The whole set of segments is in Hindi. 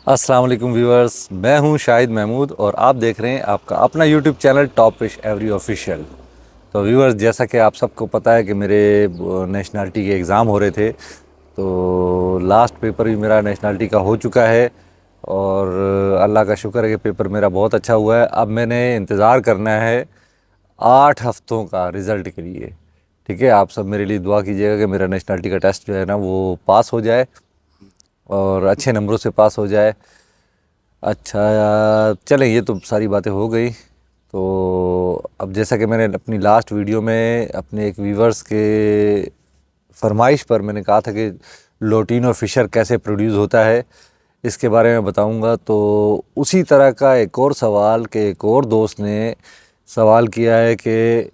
अस्सलाम वालेकुम व्यूअर्स, मैं हूं शाहिद महमूद और आप देख रहे हैं आपका अपना YouTube channel top fish every official. तो व्यूअर्स, जैसा कि आप सबको पता है कि मेरे नेशनलिटी के एग्ज़ाम हो रहे थे, तो लास्ट पेपर भी मेरा नेशनलिटी का हो चुका है और अल्लाह का शुक्र है कि पेपर मेरा बहुत अच्छा हुआ है। अब मैंने इंतज़ार करना है 8 हफ्तों का रिज़ल्ट के लिए। ठीक है, आप सब मेरे लिए दुआ कीजिएगा कि मेरा नेशनलिटी का टेस्ट जो है ना वो पास हो जाए और अच्छे नंबरों से पास हो जाए। अच्छा, चलें, ये तो सारी बातें हो गई। तो अब जैसा कि मैंने अपनी लास्ट वीडियो में अपने एक व्यूवर्स के फरमाइश पर मैंने कहा था कि लोटिनो फ़िशर कैसे प्रोड्यूस होता है, इसके बारे में बताऊंगा। तो उसी तरह का एक और सवाल के एक और दोस्त ने सवाल किया है कि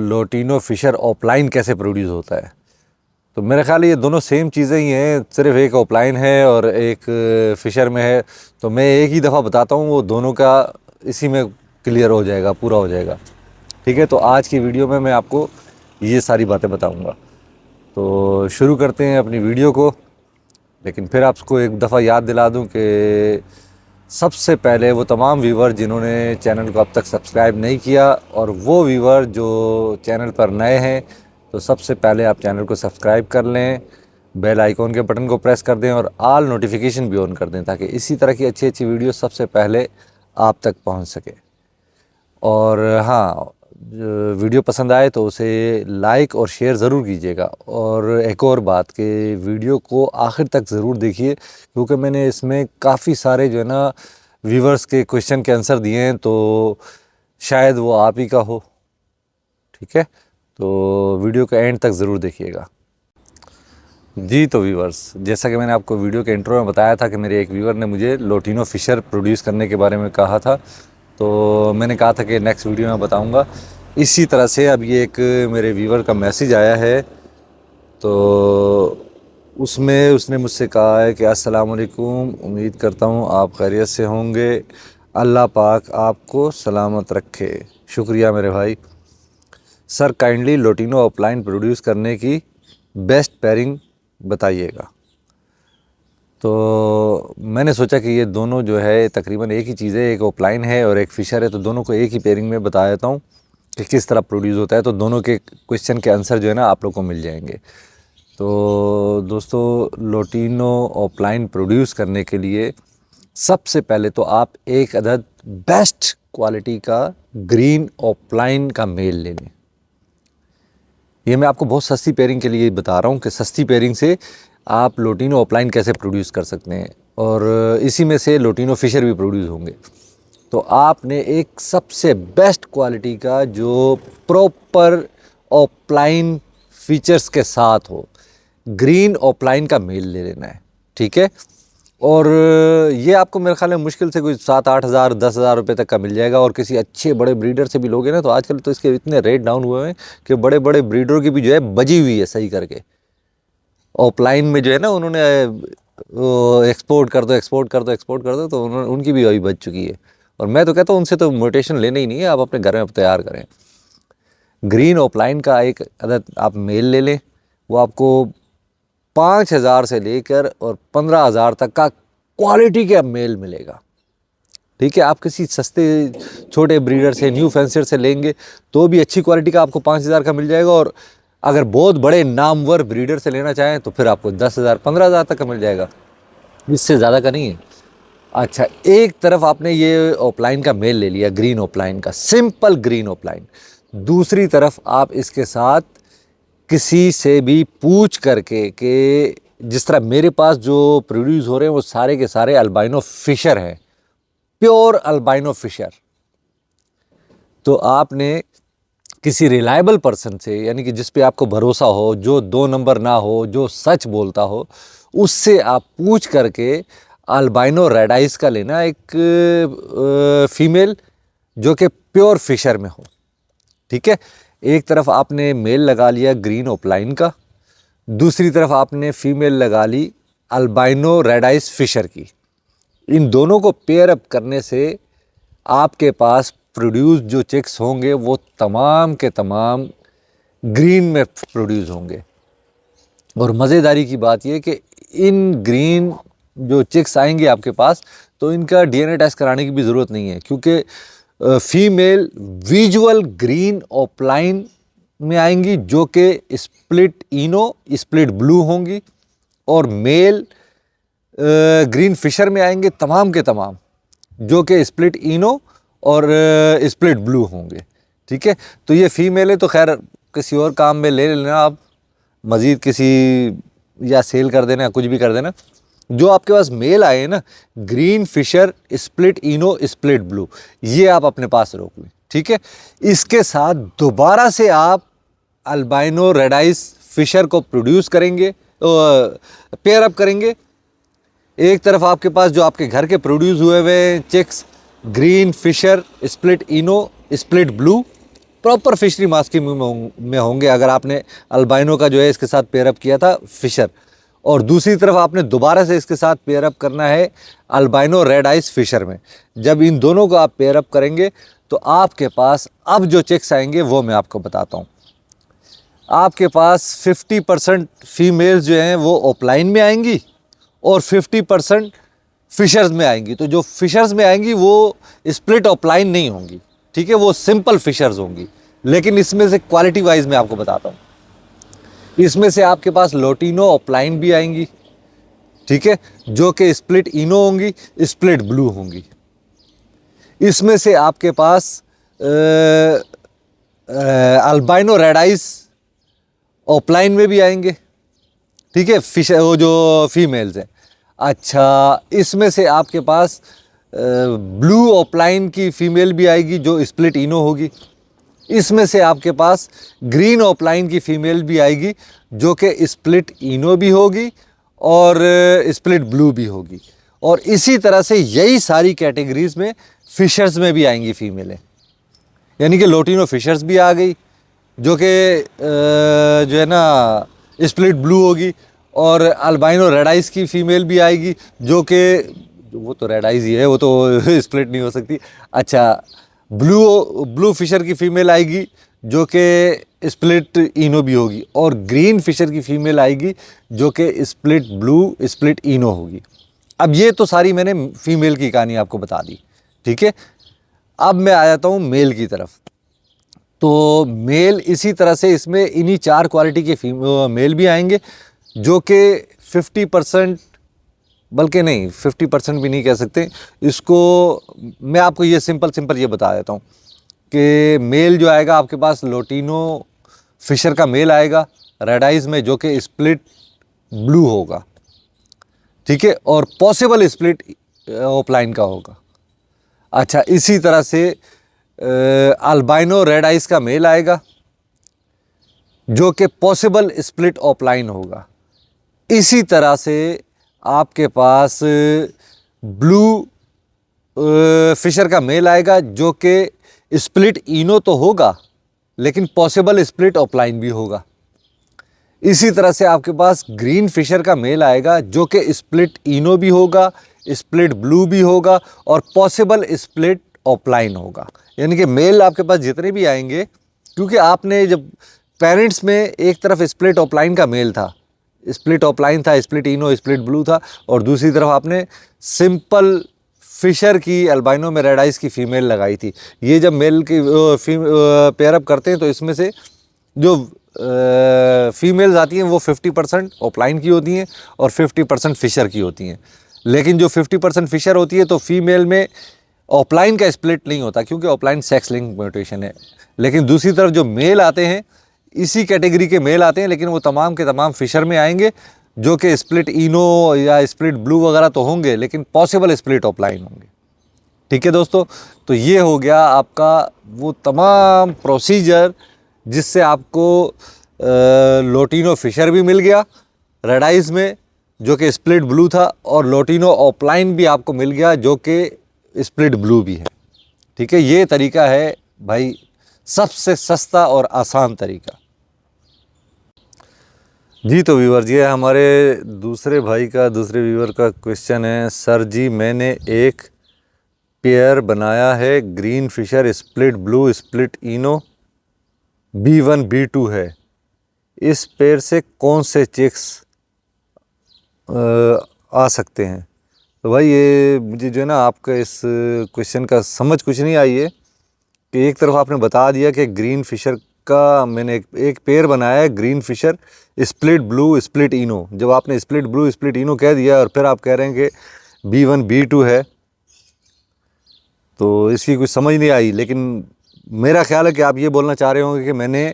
लोटिनो फ़िशर ऑफलाइन कैसे प्रोड्यूस होता है। तो मेरे ख्याल ये दोनों सेम चीज़ें ही हैं, सिर्फ एक ऑफलाइन है और एक फ़िशर में है। तो मैं एक ही दफ़ा बताता हूँ, वो दोनों का इसी में क्लियर हो जाएगा, पूरा हो जाएगा। ठीक है, तो आज की वीडियो में मैं आपको ये सारी बातें बताऊँगा। तो शुरू करते हैं अपनी वीडियो को। लेकिन फिर आपको एक दफ़ा याद दिला दूं कि सबसे पहले वो तमाम व्यूवर जिन्होंने चैनल को अब तक सब्सक्राइब नहीं किया और वो व्यूवर जो चैनल पर नए हैं, तो सबसे पहले आप चैनल को सब्सक्राइब कर लें, बेल आइकॉन के बटन को प्रेस कर दें और ऑल नोटिफिकेशन भी ऑन कर दें, ताकि इसी तरह की अच्छी अच्छी वीडियो सबसे पहले आप तक पहुंच सके। और हाँ, वीडियो पसंद आए तो उसे लाइक और शेयर ज़रूर कीजिएगा। और एक और बात कि वीडियो को आखिर तक ज़रूर देखिए, क्योंकि मैंने इसमें काफ़ी सारे जो है ना व्यूवर्स के क्वेश्चन के आंसर दिए हैं, तो शायद वो आप ही का हो। ठीक है, तो वीडियो का एंड तक ज़रूर देखिएगा। जी, तो व्यूवर्स, जैसा कि मैंने आपको वीडियो के इंट्रो में बताया था कि मेरे एक व्यूवर ने मुझे लोटिनो फ़िशर प्रोड्यूस करने के बारे में कहा था, तो मैंने कहा था कि नेक्स्ट वीडियो में बताऊंगा। इसी तरह से अब ये एक मेरे व्यूवर का मैसेज आया है, तो उसमें उसने मुझसे कहा है कि अस्सलाम वालेकुम, उम्मीद करता हूँ आप खैरियत से होंगे, अल्लाह पाक आपको सलामत रखे। शुक्रिया मेरे भाई। Sir, kindly lutino offline produce करने की बेस्ट पेयरिंग बताइएगा। तो मैंने सोचा कि ये दोनों जो है तकरीबन एक ही चीज़ है, एक ऑफलाइन है और एक फ़िशर है, तो दोनों को एक ही पेयरिंग में बता देता हूँ कि किस तरह प्रोड्यूस होता है। तो दोनों के क्वेश्चन के आंसर जो है ना आप लोग को मिल जाएंगे। तो दोस्तों, लोटिनो ऑफलाइन प्रोड्यूस करने के लिए सबसे पहले तो आप एक अदद बेस्ट क्वालिटी का ग्रीन ऑफलाइन का मेल ले लें। ये मैं आपको बहुत सस्ती पेयरिंग के लिए बता रहा हूँ कि सस्ती पेयरिंग से आप लोटिनो ऑफलाइन कैसे प्रोड्यूस कर सकते हैं, और इसी में से लोटिनो फ़िशर भी प्रोड्यूस होंगे। तो आपने एक सबसे बेस्ट क्वालिटी का जो प्रॉपर ऑफलाइन फीचर्स के साथ हो, ग्रीन ऑफलाइन का मेल ले लेना है। ठीक है, और ये आपको मेरे ख्याल में मुश्किल से कोई 7-8 हज़ार 10 हज़ार रुपये तक का मिल जाएगा। और किसी अच्छे बड़े ब्रीडर से भी लोगे ना, तो आजकल तो इसके इतने रेट डाउन हुए हैं कि बड़े बड़े ब्रीडरों की भी जो है बजी हुई है सही करके। ऑफलाइन में जो है ना उन्होंने एक्सपोर्ट कर दो, एक्सपोर्ट कर दो, एक्सपोर्ट कर दो, तो उन्होंने उनकी भी अभी बच चुकी है। और मैं तो कहता हूँ उनसे तो मोटेशन लेना ही नहीं है, आप अपने घर में तैयार करें। ग्रीन ऑफलाइन का एक अदद आप मेल ले लें, वो आपको 5 हज़ार से लेकर और 15 हज़ार तक का क्वालिटी का मेल मिलेगा। ठीक है, आप किसी सस्ते छोटे ब्रीडर से, न्यू फैंसर से लेंगे तो भी अच्छी क्वालिटी का आपको 5 हज़ार का मिल जाएगा। और अगर बहुत बड़े नामवर ब्रीडर से लेना चाहें तो फिर आपको 10 हज़ार 15 हज़ार तक का मिल जाएगा, इससे ज़्यादा का नहीं है। अच्छा, एक तरफ आपने ये ऑफलाइन का मेल ले लिया, ग्रीन ऑफलाइन का, सिंपल ग्रीन ऑफलाइन। दूसरी तरफ आप इसके साथ किसी से भी पूछ करके कि जिस तरह मेरे पास जो प्रोड्यूस हो रहे हैं वो सारे के सारे अल्बाइनो फ़िशर हैं, प्योर अल्बाइनो फ़िशर। तो आपने किसी रिलायबल पर्सन से, यानी कि जिस पे आपको भरोसा हो, जो 2 नंबर ना हो, जो सच बोलता हो, उससे आप पूछ करके अल्बाइनो रेड आइज का लेना, एक फीमेल जो कि प्योर फिशर में हो। ठीक है, एक तरफ आपने मेल लगा लिया ग्रीन ऑफलाइन का, दूसरी तरफ आपने फीमेल लगा ली अल्बाइनो रेड आइज फिशर की। इन दोनों को पेयर अप करने से आपके पास प्रोड्यूस जो चिक्स होंगे वो तमाम के तमाम ग्रीन में प्रोड्यूस होंगे। और मज़ेदारी की बात यह कि इन ग्रीन जो चिक्स आएंगे आपके पास, तो इनका डीएनए टेस्ट कराने की भी ज़रूरत नहीं है, क्योंकि फीमेल विजुअल ग्रीन ऑफलाइन में आएंगी जो कि स्प्लिट इनो स्प्लिट ब्लू होंगी, और मेल ग्रीन फिशर में आएंगे तमाम के तमाम जो कि स्प्लिट इनो और स्प्लिट ब्लू होंगे। ठीक है, तो ये फीमेल है, तो खैर किसी और काम में ले लेना आप, मज़ीद किसी या सेल कर देना या कुछ भी कर देना। जो आपके पास मेल आए ना, green Fischer split ino split blue, ये आप अपने पास रोक लें। ठीक है, इसके साथ दोबारा से आप अल्बाइनो रेड आइस फिशर को प्रोड्यूस करेंगे, पेयर अप करेंगे। एक तरफ आपके पास जो आपके घर के प्रोड्यूस हुए हुए chicks green Fischer split ino split blue proper fischeri masking में होंगे, अगर आपने अल्बाइनो का जो है इसके साथ पेयरअप किया था फिशर, और दूसरी तरफ आपने दोबारा से इसके साथ पेयरअप करना है अल्बाइनो रेड आइस फिशर में। जब इन दोनों को आप पेयरअप करेंगे तो आपके पास अब जो चिक्स आएंगे वो मैं आपको बताता हूँ। आपके पास 50% फीमेल्स जो हैं वो ओपलाइन में आएंगी और 50% फिशर्स में आएंगी। तो जो फिशर्स में आएंगी वो स्प्लिट ऑफलाइन नहीं होंगी, ठीक है, वो सिंपल फिशर्स होंगी। लेकिन इसमें से क्वालिटी वाइज मैं आपको बताता हूँ, इसमें से आपके पास लोटिनो ऑफलाइन भी आएंगी, ठीक है, जो कि स्प्लिट इनो होंगी स्प्लिट ब्लू होंगी। इसमें से आपके पास अल्बाइनो रेड आइस ऑफलाइन में भी आएंगे, ठीक है, फिश वो जो फीमेल्स हैं। अच्छा, इसमें से आपके पास ब्लू ऑफलाइन की फ़ीमेल भी आएगी जो स्प्लिट इनो होगी। इसमें से आपके पास ग्रीन ऑफलाइन की फ़ीमेल भी आएगी जो कि स्प्लिट इनो भी होगी और स्प्लिट ब्लू भी होगी। और इसी तरह से यही सारी कैटेगरीज़ में फिशर्स में भी आएंगी फ़ीमेलें, यानी कि लोटिनो फिशर्स भी आ गई जो कि जो है ना स्प्लिट ब्लू होगी, और अल्बाइनो रेड आइस की फ़ीमेल भी आएगी जो कि वो तो रेड आइस ही है, वो तो स्प्लिट नहीं हो सकती। अच्छा, ब्लू फिशर की फ़ीमेल आएगी जो कि स्प्लिट इनो भी होगी, और ग्रीन फिशर की फ़ीमेल आएगी जो कि स्प्लिट ब्लू स्प्लिट इनो होगी। अब ये तो सारी मैंने फ़ीमेल की कहानी आपको बता दी, ठीक है। अब मैं आ जाता हूँ मेल की तरफ। तो मेल इसी तरह से इसमें इन्हीं 4 क्वालिटी के मेल भी आएंगे जो कि 50%, बल्कि नहीं 50% भी नहीं कह सकते इसको, मैं आपको ये सिंपल ये बता देता हूँ कि मेल जो आएगा आपके पास लोटिनो फिशर का मेल आएगा रेड आइज में जो कि स्प्लिट ब्लू होगा, ठीक है, और पॉसिबल स्प्लिट ऑफलाइन का होगा। अच्छा, इसी तरह से अल्बाइनो रेड आइस का मेल आएगा जो कि पॉसिबल स्प्लिट ऑफलाइन होगा। इसी तरह से आपके पास ब्लू फिशर का मेल आएगा जो कि स्प्लिट इनो तो होगा लेकिन पॉसिबल स्प्लिट ऑफलाइन भी होगा। इसी तरह से आपके पास ग्रीन फिशर का मेल आएगा जो कि स्प्लिट इनो भी होगा स्प्लिट ब्लू भी होगा और पॉसिबल स्प्लिट ऑफलाइन होगा। यानी कि मेल आपके पास जितने भी आएंगे, क्योंकि आपने जब पेरेंट्स में एक तरफ स्प्लिट ऑफलाइन का मेल था, स्प्लिट ऑफलाइन था, स्प्लिट इनो स्प्लिट ब्लू था, और दूसरी तरफ आपने सिंपल फिशर की अल्बाइनो में रेड आइस की फ़ीमेल लगाई थी। ये जब मेल की पेयरअप करते हैं तो इसमें से जो फीमेल्स आती हैं वो 50% ऑफलाइन की होती हैं और 50% फिशर की होती हैं। लेकिन जो 50% फिशर होती है तो फीमेल में ऑफलाइन का स्प्लिट नहीं होता क्योंकि ऑफलाइन सेक्स लिंक म्यूटेशन है। लेकिन दूसरी तरफ जो मेल आते हैं, इसी कैटेगरी के मेल आते हैं, लेकिन वो तमाम के तमाम फिशर में आएंगे जो कि स्प्लिट इनो या स्प्लिट ब्लू वगैरह तो होंगे लेकिन पॉसिबल स्प्लिट ऑफलाइन होंगे। ठीक है दोस्तों, तो ये हो गया आपका वो तमाम प्रोसीजर जिससे आपको लोटिनो फिशर भी मिल गया रेड आइज में जो कि स्प्लिट ब्लू था, और लोटिनो ऑफलाइन भी आपको मिल गया जो कि स्प्लिट ब्लू भी है। ठीक है, ये तरीका है भाई सबसे सस्ता और आसान तरीका। जी तो व्यूवर, ये हमारे दूसरे व्यूवर का क्वेश्चन है, सर जी मैंने एक पेयर बनाया है green Fischer split blue split ino B1 B2 है, इस पेयर से कौन से चिक्स आ सकते हैं। तो भाई ये मुझे जो है ना आपका इस क्वेश्चन का समझ कुछ नहीं आई है कि एक तरफ आपने बता दिया कि ग्रीन फिशर का मैंने एक पेयर बनाया है, green Fischer split blue split ino. जब आपने स्प्लिट ब्लू स्प्लिट इनो कह दिया और फिर आप कह रहे हैं कि B1 B2 है, तो इसकी कुछ समझ नहीं आई। लेकिन मेरा ख्याल है कि आप ये बोलना चाह रहे होंगे कि मैंने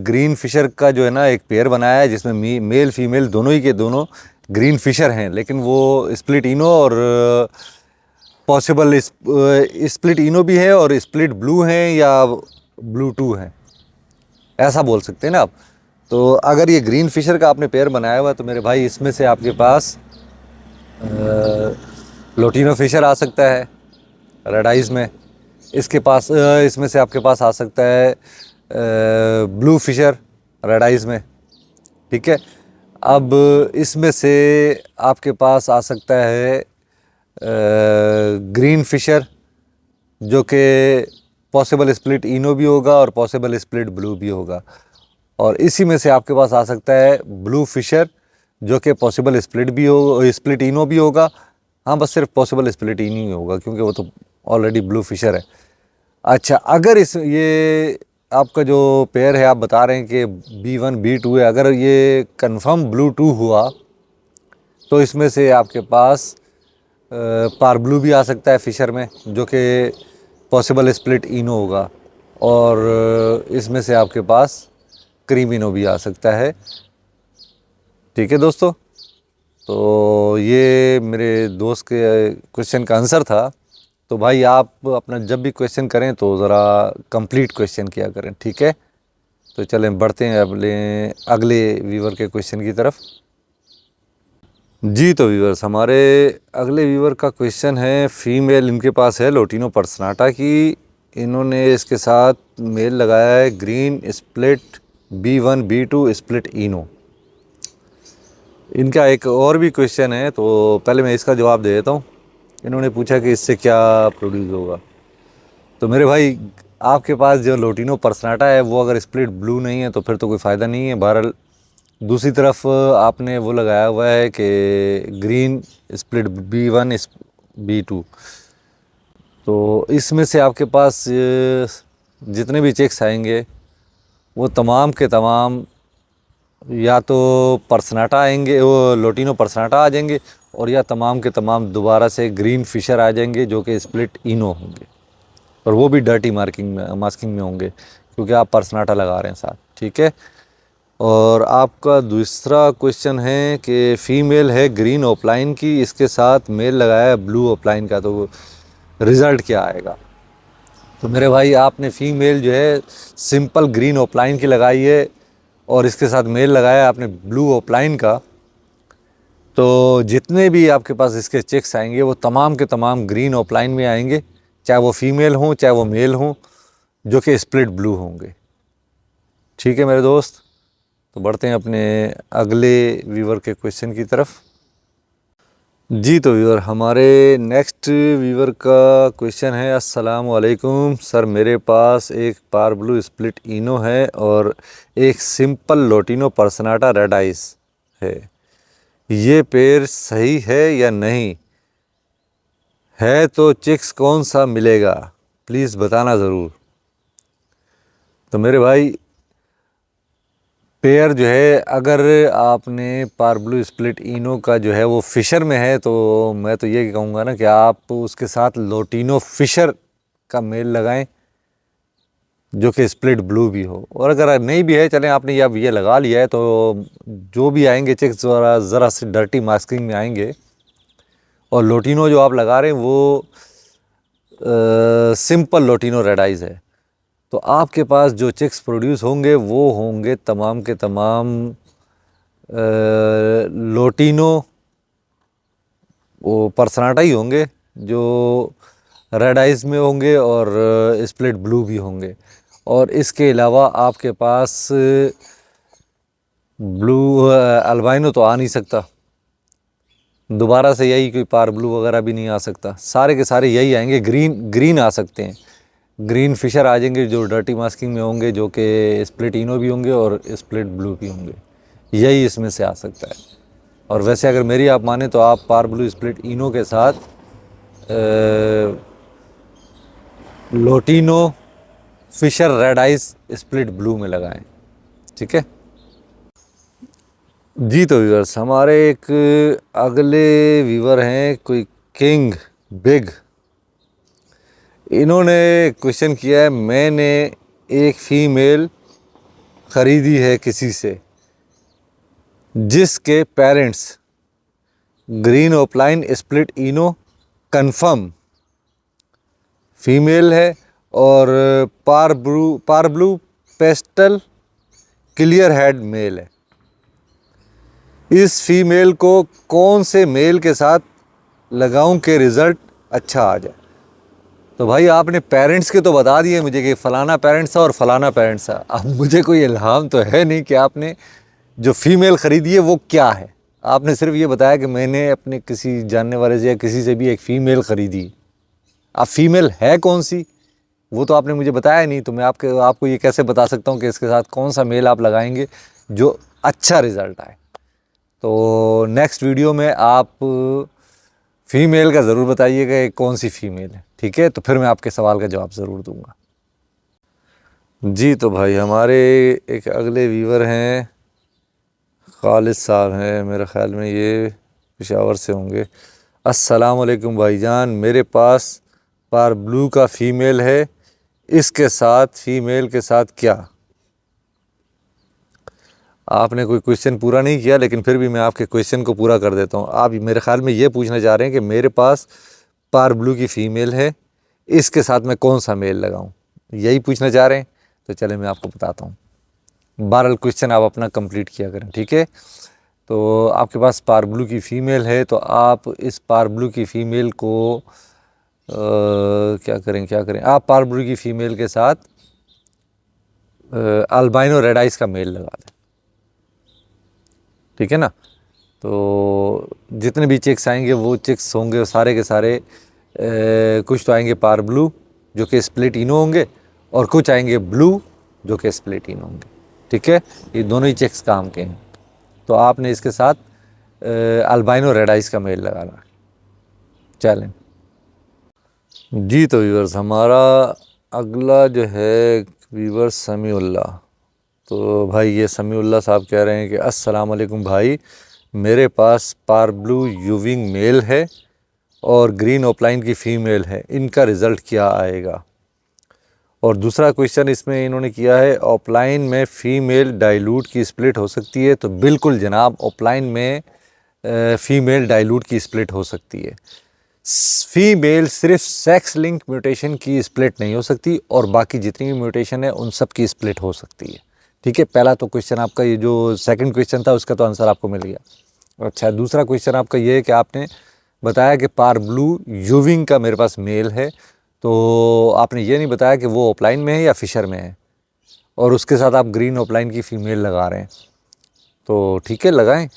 ग्रीन फिशर का जो है ना एक पेयर बनाया है जिसमें मेल फीमेल दोनों ही के दोनों ग्रीन फिशर हैं, लेकिन वो स्प्लिट इनो और पॉसिबल स्प्लिट इनो भी है और स्प्लिट ब्लू हैं या ब्लू टू हैं, ऐसा बोल सकते हैं ना आप। तो अगर ये ग्रीन फिशर का आपने पेयर बनाया हुआ तो मेरे भाई इसमें से आपके पास लोटिनो फिशर आ सकता है रेड आइज़ में। इसके पास इसमें से आपके पास आ सकता है ब्लू फिशर रेड आइज़ में, ठीक है। अब इसमें से आपके पास आ सकता है ग्रीन फिशर, जो कि पॉसिबल स्प्लिट इनो भी होगा और पॉसिबल स्प्लिट ब्लू भी होगा। और इसी में से आपके पास आ सकता है ब्लू फिशर, जो कि पॉसिबल स्प्लिट भी हो स्प्लिट इनो भी होगा। हाँ, बस सिर्फ पॉसिबल स्प्लिट इनो ही होगा क्योंकि वो तो ऑलरेडी ब्लू फिशर है। अच्छा, अगर ये आपका जो पेयर है आप बता रहे हैं कि B1 B2 है, अगर ये कंफर्म ब्लू टू हुआ तो इसमें से आपके पास पार ब्लू भी आ सकता है फिशर में, जो कि पॉसिबल स्प्लिट इनो होगा। और इसमें से आपके पास क्रीम इनो भी आ सकता है, ठीक है दोस्तों। तो ये मेरे दोस्त के क्वेश्चन का आंसर था। तो भाई आप अपना जब भी क्वेश्चन करें तो ज़रा कंप्लीट क्वेश्चन किया करें, ठीक है। तो चलें बढ़ते हैं अपने अगले व्यूवर के क्वेश्चन की तरफ। जी तो व्यूवर्स, हमारे अगले व्यूवर का क्वेश्चन है, फीमेल इनके पास है लोटिनो पर्सनाटा की। इन्होंने इसके साथ मेल लगाया है green split B1 B2 split इनो। इनका एक और भी क्वेश्चन है, तो पहले मैं इसका जवाब दे देता हूँ। इन्होंने पूछा कि इससे क्या प्रोड्यूस होगा। तो मेरे भाई आपके पास जो लोटिनो पर्सनाटा है वो अगर स्प्लिट ब्लू नहीं है तो फिर तो कोई फ़ायदा नहीं है। बहरहाल दूसरी तरफ आपने वो लगाया हुआ है कि ग्रीन स्प्लिट B1 B2, तो इसमें से आपके पास जितने भी चेक्स आएंगे वो तमाम के तमाम या तो पर्सनाटा आएंगे, वो लोटिनो पर्सनाटा आ जाएंगे, और या तमाम के तमाम दोबारा से ग्रीन फिशर आ जाएंगे जो कि स्प्लिट इनो होंगे, और वो भी डर्टी मास्किंग में होंगे क्योंकि आप पर्सनाटा लगा रहे हैं साथ, ठीक है। और आपका दूसरा क्वेश्चन है कि फ़ीमेल है ग्रीन ओपलाइन की, इसके साथ मेल लगाया है ब्लू ओपलाइन का, तो रिज़ल्ट क्या आएगा। तो मेरे भाई आपने फ़ीमेल जो है सिंपल ग्रीन ओपलाइन की लगाई है और इसके साथ मेल लगाया आपने ब्लू ओपलाइन का, तो जितने भी आपके पास इसके चेक्स आएंगे वो तमाम के तमाम ग्रीन ओपलाइन में आएंगे, चाहे वो फीमेल हों चाहे वो मेल हों, जो कि स्प्लिट ब्लू होंगे, ठीक है मेरे दोस्त। तो बढ़ते हैं अपने अगले व्यूवर के क्वेश्चन की तरफ। जी तो व्यूवर, हमारे नेक्स्ट व्यूवर का क्वेश्चन है, अस्सलाम वालेकुम सर, मेरे पास एक पार ब्लू स्प्लिट इनो है और एक सिंपल लोटिनो पर्सनाटा रेड आइस है, ये पेयर सही है या नहीं है, तो चिक्स कौन सा मिलेगा, प्लीज़ बताना ज़रूर। तो मेरे भाई पेयर जो है, अगर आपने पार ब्लू स्प्लिट इनो का जो है वो फिशर में है, तो मैं तो ये कहूँगा ना कि आप उसके साथ लोटिनो फिशर का मेल लगाएं जो कि स्प्लिट ब्लू भी हो। और अगर नहीं भी है, चलें आपने अब ये लगा लिया है, तो जो भी आएंगे चेक्स ज़रा से डर्टी मास्किंग में आएंगे। और लोटिनो जो आप लगा रहे हैं वो सिंपल लोटिनो रेड आइज़ है, तो आपके पास जो चेक्स प्रोड्यूस होंगे वो होंगे तमाम के तमाम लोटिनो वो पर्सनाटा ही होंगे, जो रेड आइज़ में होंगे और स्प्लिट ब्लू भी होंगे। और इसके अलावा आपके पास ब्लू अल्बाइनो तो आ नहीं सकता, दोबारा से यही कोई पार ब्लू वगैरह भी नहीं आ सकता, सारे के सारे यही आएंगे। ग्रीन आ सकते हैं, ग्रीन फिशर आ जाएंगे जो डर्टी मास्किंग में होंगे, जो कि स्प्लिट इनो भी होंगे और स्प्लिट ब्लू भी होंगे, यही इसमें से आ सकता है। और वैसे अगर मेरी आप माने तो आप पार ब्लू स्प्लिट इनो के साथ lutino Fischer red ice split blue में लगाएं। ठीक है जी। तो व्यूअर्स हमारे एक अगले व्यूअर हैं कोई किंग बिग, इन्होंने क्वेश्चन किया है, मैंने एक फ़ीमेल ख़रीदी है किसी से जिसके parents green opaline split ino confirm female है और पार blue pastel clear head male है। इस फीमेल को कौन से मेल के साथ लगाऊं कि रिज़ल्ट अच्छा आ जाए? तो भाई आपने पेरेंट्स के तो बता दिए मुझे कि फ़लाना पेरेंट्स था और फ़लाना पेरेंट्स था। अब मुझे कोई इल्हाम तो है नहीं कि आपने जो फ़ीमेल ख़रीदी है वो क्या है। आपने सिर्फ ये बताया कि मैंने अपने किसी जानने वाले से या किसी से भी एक फ़ीमेल ख़रीदी। अब फ़ीमेल है कौन सी वो तो आपने मुझे बताया नहीं, तो मैं आपको ये कैसे बता सकता हूँ कि इसके साथ कौन सा मेल आप लगाएंगे जो अच्छा रिज़ल्ट आए। तो नेक्स्ट वीडियो में आप फ़ीमेल का ज़रूर बताइएगा कि कौन सी फ़ीमेल है। ठीक है, तो फिर मैं आपके सवाल का जवाब ज़रूर दूंगा। जी तो भाई हमारे एक अगले व्यूवर हैं खालिद साहब हैं, मेरे ख़्याल में ये पेशावर से होंगे। अस्सलाम वालेकुम भाईजान, मेरे पास पार ब्लू का फ़ीमेल है, इसके साथ फ़ीमेल के साथ क्या? आपने कोई क्वेश्चन पूरा नहीं किया, लेकिन फिर भी मैं आपके क्वेश्चन को पूरा कर देता हूँ। आप मेरे ख़्याल में ये पूछना चाह रहे हैं कि मेरे पास पार ब्लू की फ़ीमेल है, इसके साथ मैं कौन सा मेल लगाऊँ, यही पूछना चाह रहे हैं। तो चले मैं आपको बताता हूँ। बहरहाल क्वेश्चन आप अपना कंप्लीट किया करें। ठीक है, तो आपके पास पार ब्लू की फ़ीमेल है, तो आप इस पार ब्लू की फ़ीमेल को क्या करें आप पार ब्लू की फ़ीमेल के साथ अल्बाइनो रेड आइस का मेल लगा दें। ठीक है ना, तो जितने भी चिक्स आएंगे वो चिक्स होंगे सारे के सारे कुछ तो आएंगे पार ब्लू जो कि स्प्लिट इनो होंगे, और कुछ आएंगे ब्लू जो कि स्प्लिट इनो होंगे। ठीक है, ये दोनों ही चिक्स काम के हैं। तो आपने इसके साथ अल्बाइनो रेड आइस का मेल लगाना। चलें जी। तो व्यूअर्स हमारा अगला जो है व्यूअर्स समीउल्लाह। तो भाई ये समीउल्लाह साहब कह रहे हैं कि अस्सलाम वालेकुम भाई, मेरे पास पार ब्लू यूविंग मेल है और ग्रीन ओपलाइन की फ़ीमेल है, इनका रिज़ल्ट क्या आएगा? और दूसरा क्वेश्चन इसमें इन्होंने किया है, ऑफलाइन में फ़ीमेल डाइल्यूट की स्प्लिट हो सकती है? तो बिल्कुल जनाब, ऑफलाइन में फ़ीमेल डाइल्यूट की स्प्लिट हो सकती है। फ़ीमेल सिर्फ सेक्स लिंक म्यूटेशन की स्प्लिट नहीं हो सकती, और बाकी जितनी भी म्यूटेशन है उन सब की स्प्लिट हो सकती है। ठीक है, पहला तो क्वेश्चन आपका, ये जो सेकंड क्वेश्चन था उसका तो आंसर आपको मिल गया। अच्छा, दूसरा क्वेश्चन आपका ये है कि आपने बताया कि पार ब्लू यूविंग का मेरे पास मेल है, तो आपने ये नहीं बताया कि वो ऑफलाइन में है या फिशर में है, और उसके साथ आप ग्रीन ऑफलाइन की फ़ीमेल लगा रहे हैं। तो ठीक है, लगाएं।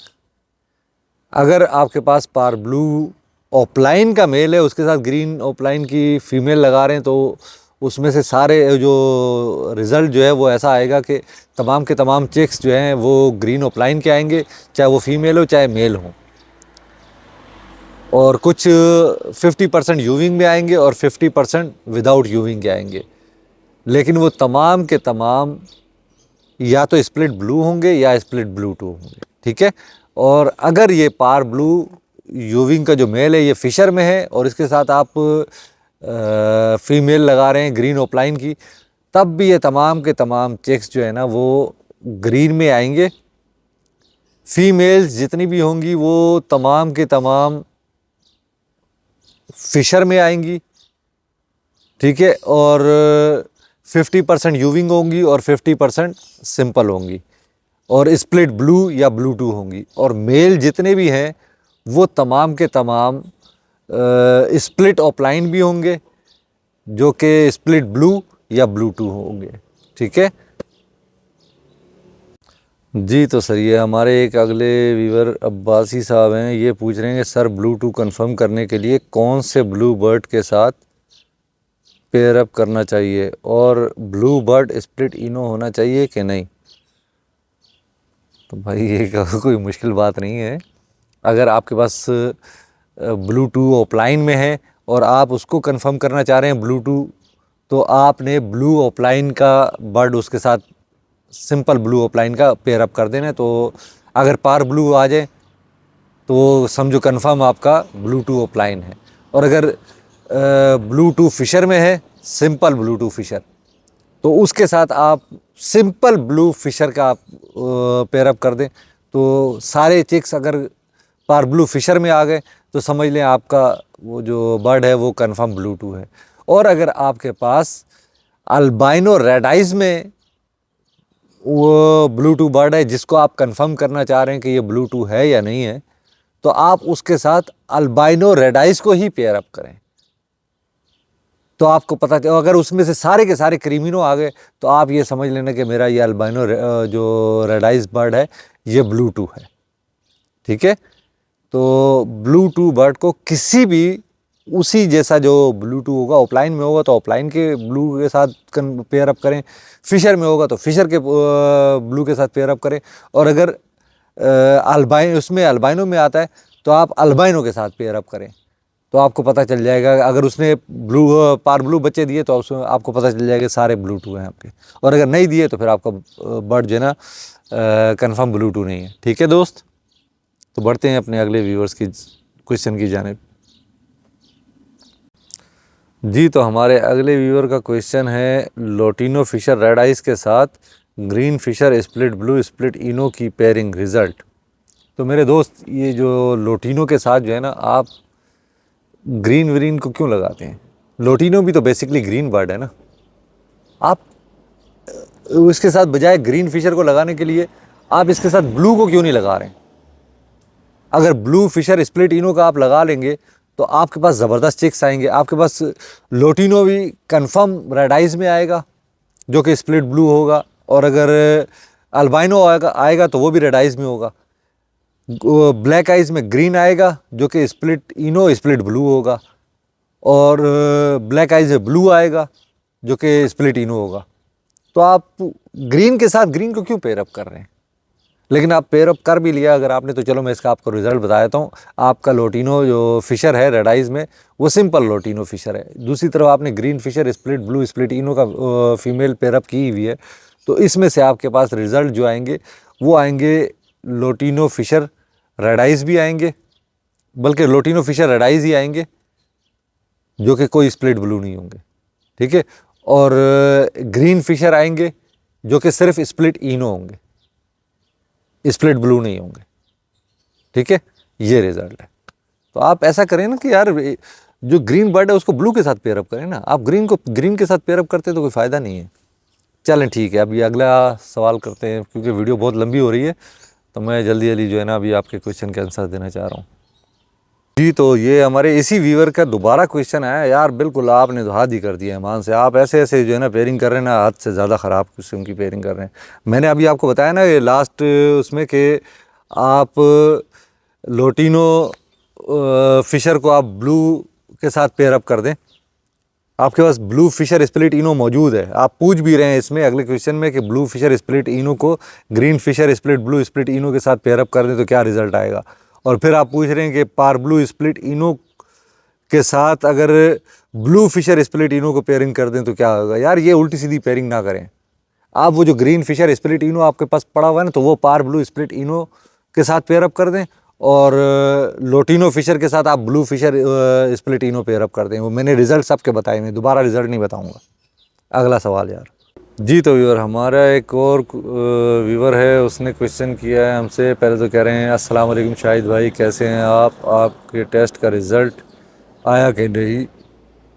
अगर आपके पास पार ब्लू ऑफलाइन का मेल है, उसके साथ ग्रीन ऑफलाइन की फ़ीमेल लगा रहे हैं, तो उसमें से सारे जो रिज़ल्ट जो है वो ऐसा आएगा कि तमाम के तमाम चिक्स जो हैं वो ग्रीन ऑफलाइन के आएंगे, चाहे वो फ़ीमेल हो चाहे मेल हो। और कुछ 50% यूविंग में आएंगे और 50% विदाउट यूविंग के आएंगे, लेकिन वो तमाम के तमाम या तो स्प्लिट ब्लू होंगे या स्प्लिट ब्लू टू होंगे। ठीक है, और अगर ये पार ब्लू यूविंग का जो मेल है ये फिशर में है और इसके साथ आप फीमेल लगा रहे हैं ग्रीन ओपलाइन की, तब भी ये तमाम के तमाम चेक्स जो है ना वो ग्रीन में आएंगे। फीमेल्स जितनी भी होंगी वो तमाम के तमाम फिशर में आएंगी। ठीक है, और 50% यूविंग होंगी और 50% सिंपल होंगी, और स्प्लिट ब्लू या ब्लू टू होंगी। और मेल जितने भी हैं वो तमाम के तमाम स्प्लिट ऑफलाइन भी होंगे जो कि स्प्लिट ब्लू या ब्लू टू होंगे। ठीक है जी। तो सर ये हमारे एक अगले वीवर अब्बासी साहब हैं, ये पूछ रहे हैं कि सर ब्लू टू कन्फर्म करने के लिए कौन से ब्लू बर्ड के साथ पेयर अप करना चाहिए, और ब्लू बर्ड स्प्लिट इनो होना चाहिए कि नहीं? तो भाई ये कोई मुश्किल बात नहीं है। अगर आपके पास ब्लू2 ऑफलाइन में है और आप उसको कंफर्म करना चाह रहे हैं ब्लू2, तो आपने ब्लू ऑफलाइन का बर्ड उसके साथ सिंपल ब्लू ऑफलाइन का पेयर अप कर देना है। तो अगर पार ब्लू आ जाए तो समझो कंफर्म आपका ब्लू2 ऑफलाइन है। और अगर ब्लू2 फिशर में है, सिंपल ब्लू2 फिशर, तो उसके साथ आप सिंपल ब्लू फिशर का आप पेयर अप कर दें, तो सारे चिक्स अगर पार ब्लू फिशर में आ गए तो समझ लें आपका वो जो बर्ड है वो कंफर्म ब्लू2 है। और अगर आपके पास अल्बाइनो रेड आइज में वो ब्लू2 बर्ड है जिसको आप कंफर्म करना चाह रहे हैं कि ये ब्लू2 है या नहीं है, तो आप उसके साथ अल्बाइनो रेड आइज को ही पेयर अप करें। तो आपको पता चल, अगर उसमें से सारे के सारे क्रीमिनो आ गए तो आप ये समझ लेना कि मेरा ये अल्बाइनो जो रेड आइज बर्ड है ये ब्लू2 है। ठीक है, तो ब्लू2 बर्ड को किसी भी उसी जैसा जो ब्लू2 होगा, ऑफलाइन में होगा तो ऑफलाइन के ब्लू के साथ पेयर अप करें, फिशर में होगा तो फिशर के ब्लू के साथ पेयर अप करें। और अगर उसमें अल्बाइनो में आता है तो आप अल्बाइनो के साथ पेयर अप करें, तो आपको पता चल जाएगा। अगर उसने पार ब्लू बच्चे दिए तो आपको पता चल जाएगा सारे ब्लू2 हैं आपके। और अगर नहीं दिए तो फिर आपका बर्ड जो है ना कंफर्म ब्लू2 नहीं है। ठीक है दोस्त, तो बढ़ते हैं अपने अगले व्यूअर्स की क्वेश्चन की जानिब। जी, तो हमारे अगले व्यूअर का क्वेश्चन है, लोटिनो फिशर रेड आइस के साथ green Fischer split blue split ino की पेयरिंग रिजल्ट। तो मेरे दोस्त, ये जो लोटिनो के साथ जो है ना आप ग्रीन व्रीन को क्यों लगाते हैं? लोटिनो भी तो बेसिकली ग्रीन बर्ड है ना। आप उसके साथ बजाय ग्रीन फिशर को लगाने के लिए आप इसके साथ ब्लू को क्यों नहीं लगा रहे हैं? अगर ब्लू फिशर स्प्लिट इनो का आप लगा लेंगे तो आपके पास ज़बरदस्त चिक्स आएंगे। आपके पास लोटिनो भी कंफर्म रेड आइज में आएगा जो कि स्प्लिट ब्लू होगा, और अगर अल्बाइनो आएगा तो वो भी रेड आइज में होगा। ब्लैक आइज में ग्रीन आएगा जो कि स्प्लिट इनो स्प्लिट ब्लू होगा, और ब्लैक आइज में ब्लू आएगा जो कि स्प्लिट इनो होगा। तो आप ग्रीन के साथ ग्रीन को क्यों पेयर अप कर रहे हैं? लेकिन आप पेयर अप कर भी लिया अगर आपने, तो चलो मैं इसका आपको रिजल्ट बता देता हूँ। आपका लोटिनो जो फिशर है रेड आइज में वो सिंपल लोटिनो फिशर है। दूसरी तरफ आपने green Fischer split blue split ino का फीमेल पेयर अप की हुई है, तो इसमें से आपके पास रिजल्ट जो आएंगे वो आएंगे लोटिनो फिशर रेड आइज भी आएंगे, बल्कि लोटिनो फिशर रेड आइज ही आएंगे जो कि कोई स्प्लिट ब्लू नहीं होंगे। ठीक है, और ग्रीन फिशर आएंगे जो कि सिर्फ स्प्लिट इनो होंगे, स्प्लिट ब्लू नहीं होंगे। ठीक है, ये रिजल्ट है। तो आप ऐसा करें ना कि यार जो ग्रीन बर्ड है उसको ब्लू के साथ पेयर अप करें ना। आप ग्रीन को ग्रीन के साथ पेयर अप करते तो कोई फ़ायदा नहीं है। चलें ठीक है, अभी अगला सवाल करते हैं क्योंकि वीडियो बहुत लंबी हो रही है, तो मैं जल्दी जल्दी जो है ना अभी आपके क्वेश्चन के आंसर देना चाह रहा हूँ। जी, तो ये हमारे इसी व्यूअर का दोबारा क्वेश्चन आया। यार बिल्कुल आपने तो हाथ ही कर दिया है मान से। आप ऐसे ऐसे जो है ना पेयरिंग कर रहे हैं ना, हद से ज़्यादा ख़राब किस्म की पेयरिंग कर रहे हैं। मैंने अभी आपको बताया ना ये लास्ट उसमें कि आप लोटिनो फिशर को आप ब्लू के साथ पेयर अप कर दें। आपके पास ब्लू फिशर स्प्लिट इनो मौजूद है। आप पूछ भी रहे हैं इसमें अगले क्वेश्चन में कि ब्लू फिशर स्प्लिट इनो को green Fischer split blue split ino के साथ पेयर अप कर दें तो क्या रिजल्ट आएगा। और फिर आप पूछ रहे हैं कि पार ब्लू स्प्लिट इनो के साथ अगर ब्लू फिशर स्प्लिट इनो को पेयरिंग कर दें तो क्या होगा। यार ये उल्टी सीधी पेयरिंग ना करें। आप वो जो ग्रीन फिशर स्प्लिट इनो आपके पास पड़ा हुआ है ना, तो वो पार ब्लू स्प्लिट इनो के साथ पेयर अप कर दें, और लोटिनो फिशर के साथ आप blue Fischer split ino pair up कर दें। वो मैंने रिजल्ट सबके बताए, मैं दोबारा रिजल्ट नहीं बताऊंगा। अगला सवाल यार। जी, तो व्यूअर हमारा एक और व्यूअर है, उसने क्वेश्चन किया है हमसे। पहले तो कह रहे हैं अस्सलाम वालेकुम शाहिद भाई, कैसे हैं आप? आपके टेस्ट का रिज़ल्ट आया कि नहीं?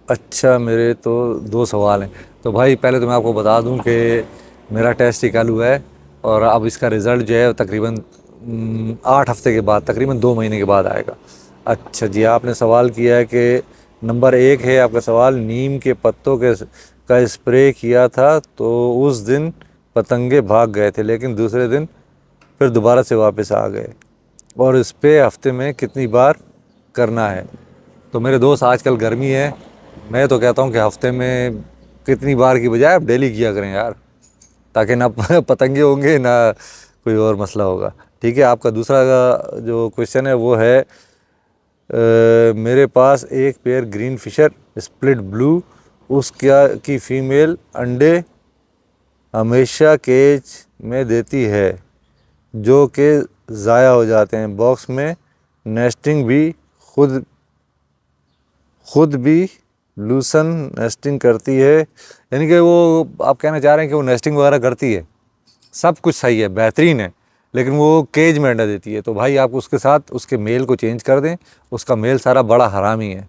अच्छा, मेरे तो दो सवाल हैं। तो भाई पहले तो मैं आपको बता दूं कि मेरा टेस्ट ही कल हुआ है और अब इसका रिज़ल्ट जो है तकरीबन 8 हफ्ते के बाद, तकरीबन 2 महीने के बाद आएगा। अच्छा जी, आपने सवाल किया है कि नंबर 1 है आपका सवाल, नीम के पत्तों का स्प्रे किया था तो उस दिन पतंगे भाग गए थे, लेकिन दूसरे दिन फिर दोबारा से वापस आ गए, और स्प्रे हफ्ते में कितनी बार करना है? तो मेरे दोस्त आजकल गर्मी है, मैं तो कहता हूँ कि हफ्ते में कितनी बार की बजाय आप डेली किया करें यार, ताकि ना पतंगे होंगे ना कोई और मसला होगा। ठीक है। आपका दूसरा जो क्वेश्चन है वो है मेरे पास एक pair green Fischer split blue, उसका की फीमेल अंडे हमेशा केज में देती है जो कि ज़ाया हो जाते हैं। बॉक्स में नेस्टिंग भी खुद भी लूसन नेस्टिंग करती है। यानी कि वो आप कहना चाह रहे हैं कि वो नेस्टिंग वगैरह करती है, सब कुछ सही है, बेहतरीन है, लेकिन वो केज में अंडा देती है। तो भाई आप उसके साथ उसके मेल को चेंज कर दें। उसका मेल सारा बड़ा हरामी है,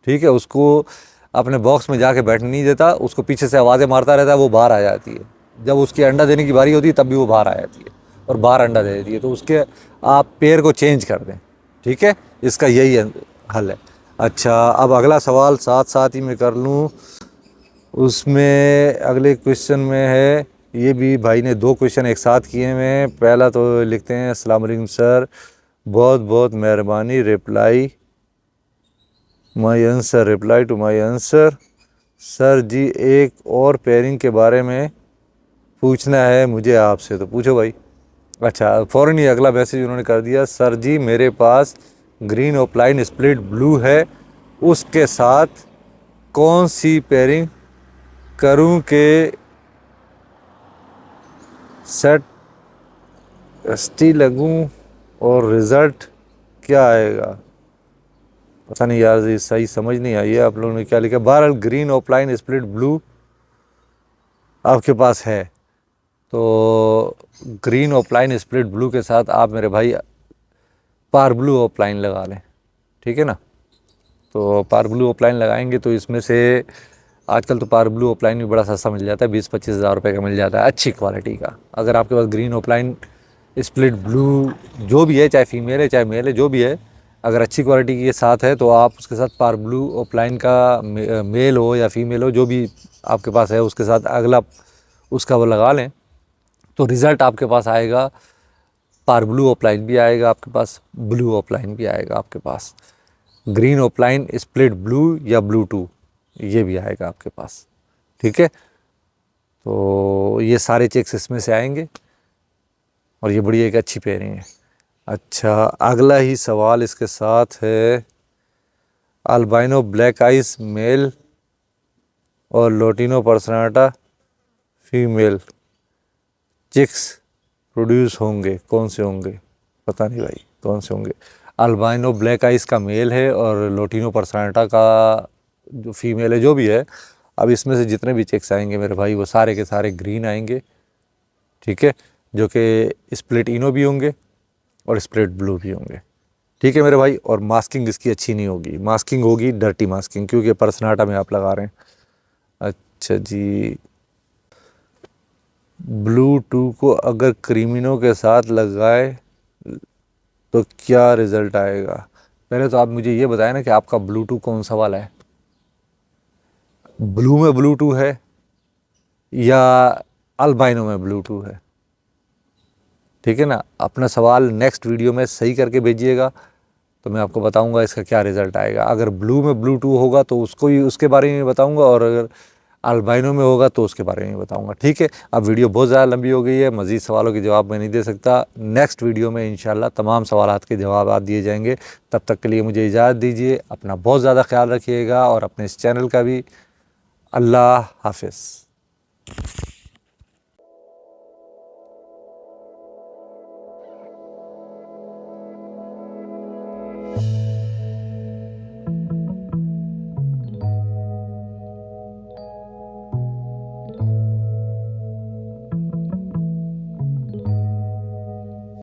ठीक है। उसको अपने बॉक्स में जाके बैठने नहीं देता, उसको पीछे से आवाज़ें मारता रहता है, वो बाहर आ जाती है। जब उसकी अंडा देने की बारी होती है तब भी वो बाहर आ जाती है और बाहर अंडा दे देती है। तो उसके आप पेयर को चेंज कर दें, ठीक है। इसका यही हल है। अच्छा, अब अगला सवाल साथ साथ ही मैं कर लूँ। उसमें अगले क्वेश्चन में है, ये भी भाई ने 2 क्वेश्चन एक साथ किए हैं। पहला तो लिखते हैं, अस्सलाम वालेकुम सर, बहुत बहुत मेहरबानी, reply to my answer. Sir जी, एक और पेयरिंग के बारे में पूछना है मुझे आपसे। तो पूछो भाई। अच्छा, फ़ौरन ही अगला मैसेज उन्होंने कर दिया, सर जी मेरे पास ग्रीन ओपलाइन स्प्लिट ब्लू है, उसके साथ कौन सी पेयरिंग करूं कि सेट एसटी लगूं और रिज़ल्ट क्या आएगा। पता नहीं यार, ये सही समझ नहीं आई है आप लोगों ने क्या लिखा। बहरहाल ग्रीन ओपलाइन स्प्लिट ब्लू आपके पास है, तो ग्रीन ओपलाइन स्प्लिट ब्लू के साथ आप मेरे भाई पार ब्लू ओपलाइन लगा लें, ठीक है ना। तो पार ब्लू ओपलाइन लगाएंगे तो इसमें से आजकल तो पार ब्लू ओपलाइन भी बड़ा सस्ता मिल जाता है, 20-25 हज़ार रुपये का मिल जाता है, अच्छी क्वालिटी का। अगर आपके पास ग्रीन ओपलाइन स्प्लिट ब्लू जो भी है, चाहे फीमेल है चाहे मेल है, जो भी है, अगर अच्छी क्वालिटी के साथ है तो आप उसके साथ पार ब्लू ओपलाइन का मेल हो या फीमेल हो, जो भी आपके पास है, उसके साथ अगला उसका वो लगा लें, तो रिज़ल्ट आपके पास आएगा। पार ब्लू ओपलाइन भी आएगा आपके पास, ब्लू ओपलाइन भी आएगा आपके पास, ग्रीन ओपलाइन स्प्लिट ब्लू या ब्लू टू ये भी आएगा आपके पास, ठीक है। तो ये सारे चेक्स इसमें से आएंगे और ये बड़ी एक अच्छी पेयरिंग है। अच्छा, अगला ही सवाल इसके साथ है, अल्बाइनो ब्लैक आइस मेल और lutino personata female chicks produce होंगे, कौन से होंगे। पता नहीं भाई कौन से होंगे। अल्बाइनो ब्लैक आइस का मेल है और लोटिनो पर्सनाटा का जो फीमेल है, जो भी है। अब इसमें से जितने भी चेक्स आएंगे मेरे भाई वो सारे के सारे ग्रीन आएंगे, ठीक है, जो कि स्प्लिट इनो भी होंगे और स्प्लिट ब्लू भी होंगे, ठीक है मेरे भाई। और मास्किंग इसकी अच्छी नहीं होगी, मास्किंग होगी डर्टी मास्किंग, क्योंकि पर्सनाटा में आप लगा रहे हैं। अच्छा जी, ब्लू टू को अगर क्रीमिनो के साथ लगाए तो क्या रिज़ल्ट आएगा। पहले तो आप मुझे ये बताएं ना कि आपका ब्लू टू कौन सा वाला है, ब्लू में ब्लू टू है या अल्बाइनो में ब्लू टू है, ठीक है ना। अपना सवाल नेक्स्ट वीडियो में सही करके भेजिएगा तो मैं आपको बताऊंगा इसका क्या रिज़ल्ट आएगा। अगर ब्लू में ब्लू टू होगा तो उसको ही उसके बारे में बताऊंगा, और अगर अल्बाइनो में होगा तो उसके बारे में बताऊंगा, ठीक है। अब वीडियो बहुत ज़्यादा लंबी हो गई है, मज़ीद सवालों के जवाब मैं नहीं दे सकता। नेक्स्ट वीडियो में इंशाल्लाह तमाम सवालात के जवाब दिए जाएंगे। तब तक के लिए मुझे इजाज़त दीजिए, अपना बहुत ज़्यादा ख्याल रखिएगा और अपने इस चैनल का भी। अल्लाह हाफिज़।